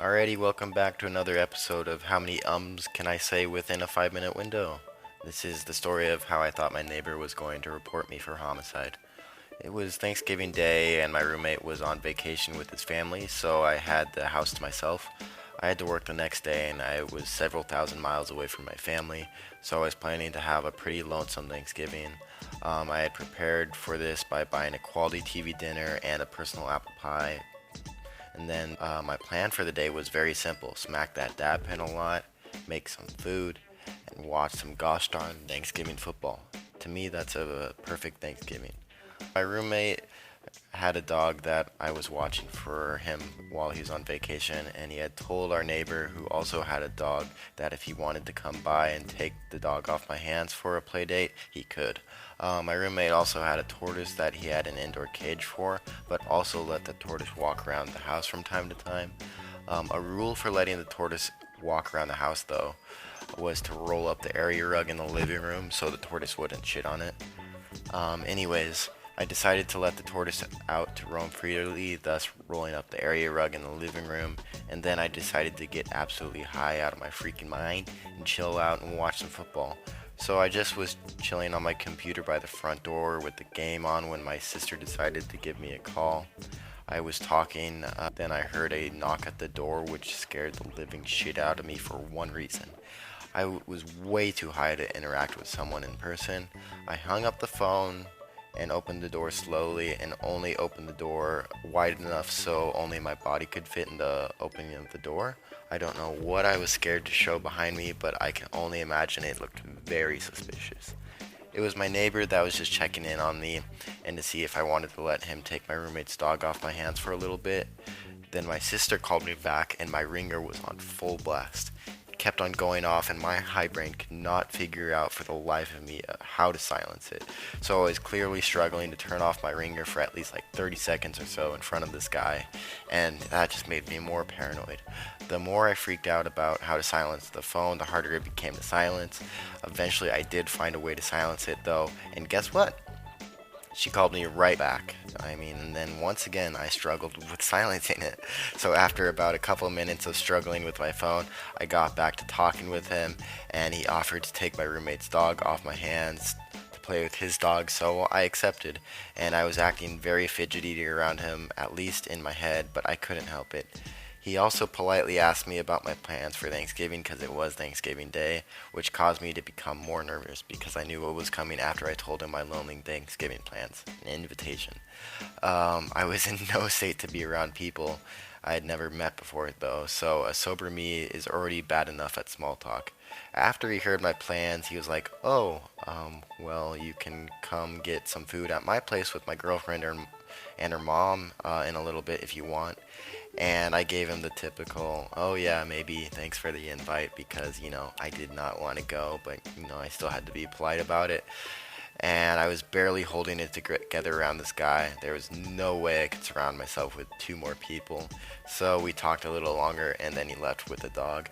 Alrighty, welcome back to another episode of How Many Ums Can I Say Within a 5 Minute Window? This is the story of how I thought my neighbor was going to report me for homicide. It was Thanksgiving Day, and my roommate was on vacation with his family, so I had the house to myself. I had to work the next day, and I was several thousand miles away from my family, so I was planning to have a pretty lonesome Thanksgiving. I had prepared for this by buying a quality TV dinner and a personal apple pie. And then my plan for the day was very simple: smack that dab pen a lot, make some food, and watch some gosh darn Thanksgiving football. To me, that's a perfect Thanksgiving. My roommate had a dog that I was watching for him while he was on vacation, and he had told our neighbor, who also had a dog, that if he wanted to come by and take the dog off my hands for a play date, he could. My roommate also had a tortoise that he had an indoor cage for, but also let the tortoise walk around the house from time to time. A rule for letting the tortoise walk around the house, though, was to roll up the area rug in the living room so the tortoise wouldn't shit on it. Anyways, I decided to let the tortoise out to roam freely, thus rolling up the area rug in the living room, and then I decided to get absolutely high out of my freaking mind and chill out and watch some football. So I just was chilling on my computer by the front door with the game on when my sister decided to give me a call. I was talking, then I heard a knock at the door, which scared the living shit out of me for one reason. I was way too high to interact with someone in person. I hung up the phone and opened the door slowly, and only opened the door wide enough so only my body could fit in the opening of the door. I don't know what I was scared to show behind me, but I can only imagine it looked very suspicious. It was my neighbor that was just checking in on me and to see if I wanted to let him take my roommate's dog off my hands for a little bit. Then my sister called me back, and my ringer was on full blast. Kept on going off, and my high brain could not figure out for the life of me how to silence it. So I was clearly struggling to turn off my ringer for at least like 30 seconds or so in front of this guy, and that just made me more paranoid. The more I freaked out about how to silence the phone, the harder it became to silence. Eventually I did find a way to silence it though, and guess what? She called me right back. And then once again, I struggled with silencing it. So after about a couple of minutes of struggling with my phone, I got back to talking with him, and he offered to take my roommate's dog off my hands to play with his dog, so I accepted. And I was acting very fidgety around him, at least in my head, but I couldn't help it. He also politely asked me about my plans for Thanksgiving because it was Thanksgiving Day, which caused me to become more nervous because I knew what was coming after I told him my lonely Thanksgiving plans, an invitation. I was in no state to be around people I had never met before, though, so a sober me is already bad enough at small talk. After he heard my plans, he was like, "Oh, well, you can come get some food at my place with my girlfriend and her mom in a little bit if you want." And I gave him the typical, "Oh yeah, maybe, thanks for the invite," because, I did not want to go, but, I still had to be polite about it. And I was barely holding it together around this guy. There was no way I could surround myself with two more people. So we talked a little longer, and then he left with the dog.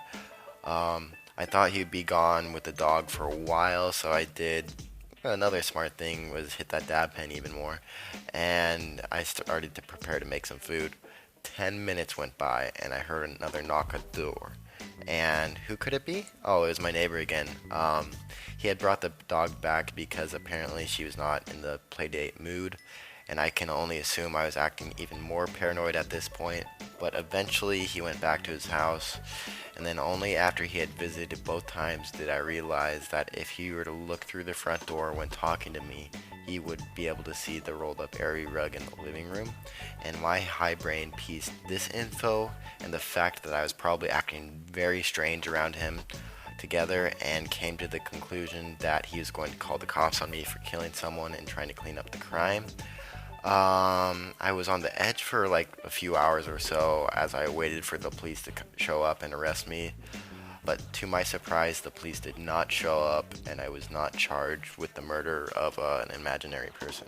I thought he'd be gone with the dog for a while, so I did. Another smart thing was hit that dab pen even more, and I started to prepare to make some food. 10 minutes went by, and I heard another knock at the door. And who could it be? Oh, it was my neighbor again. He had brought the dog back because apparently she was not in the playdate mood, and I can only assume I was acting even more paranoid at this point. But eventually he went back to his house, and then only after he had visited both times did I realize that if he were to look through the front door when talking to me, he would be able to see the rolled up area rug in the living room. And my high brain pieced this info and the fact that I was probably acting very strange around him together, and came to the conclusion that he was going to call the cops on me for killing someone and trying to clean up the crime. I was on the edge for like a few hours or so as I waited for the police to show up and arrest me. But to my surprise, the police did not show up, and I was not charged with the murder of an imaginary person.